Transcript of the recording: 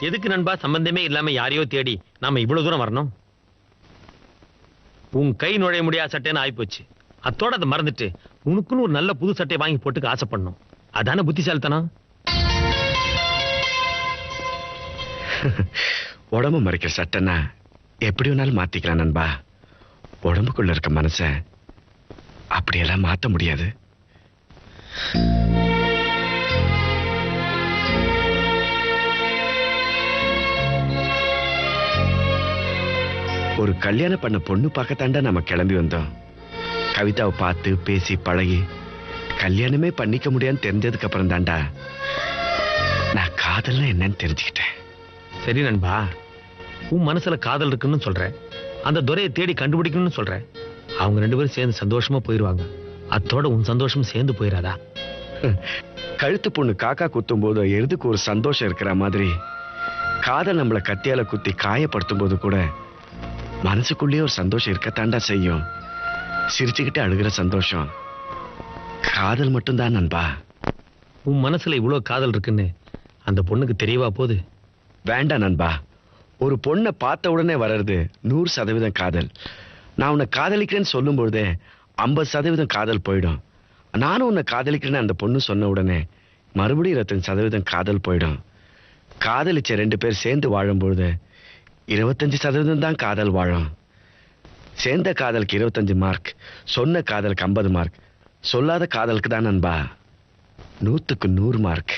எதுக்கு நண்பா சம்பந்தமே இல்லாம யாரையோ தேடி நாம இவ்வளவு தூரம் வரணும்? உன் கை நுழைய முடியாத சட்டைன்னு ஆயிப்போச்சு. அத்தோட அதை மறந்துட்டு உனக்குன்னு ஒரு நல்ல புது சட்டை வாங்கி போட்டுக்க ஆசைப்படணும். அதான புத்திசாலித்தனம். உடம்பு மறைக்கிற சட்டைன்னா எப்படி வேணாலும் மாத்திக்கலாம் நண்பா. உடம்புக்குள்ள இருக்க மனச அப்படியெல்லாம் மாத்த முடியாது. ஒரு கல்யாணம் பண்ண பொண்ணு பார்க்கத்தாண்டா நம்ம கிளம்பி வந்தோம். கவிதாவை பார்த்து பேசி பழகி கல்யாணமே பண்ணிக்க முடியாதுன்னு தெரிஞ்சதுக்கு அப்புறம் தாண்டா நான் காதல்னா என்னன்னு தெரிஞ்சுக்கிட்டேன். சரி நண்பா, உன் மனசுல காதல் இருக்குன்னு சொல்ற, அந்த துரையை தேடி கண்டுபிடிக்கணும்னு சொல்ற. அவங்க 2 பேரும் சேர்ந்து சந்தோஷமா போயிருவாங்க. அத்தோட உன் சந்தோஷம் சேர்ந்து போயிடாதா? கழுத்து பொண்ணு காக்கா குத்தும் போது எதுக்கு ஒரு சந்தோஷம் இருக்கிற மாதிரி காதல் நம்மளை கத்தியால குத்தி காயப்படுத்தும் போது கூட மனசுக்குள்ளேயே ஒரு சந்தோஷம் இருக்கத்தாண்டா செய்யும். சிரிச்சுக்கிட்டு அழுகிற சந்தோஷம் காதல் மட்டும்தான் நண்பா. உன் மனசுல இவ்வளவு காதல் இருக்குன்னு அந்த பொண்ணுக்கு தெரியவா போகுது? வேண்டாம் நண்பா. ஒரு பொண்ணை பார்த்த உடனே வர்றது 100% காதல். நான் உன்னை காதலிக்கிறேன்னு சொல்லும் பொழுதே 50% காதல் போயிடும். நானும் உன்னை காதலிக்கிறேன்னு அந்த பொண்ணு சொன்ன உடனே மறுபடியும் 25% காதல் போயிடும். காதலிச்ச 2 பேர் சேர்ந்து வாழும்பொழுது 25% தான் காதல் வாழும். சேர்ந்த காதலுக்கு 25 மார்க், சொன்ன காதலுக்கு 50 மார்க், சொல்லாத காதலுக்கு தான் நண்பா 100க்கு 100 மார்க்.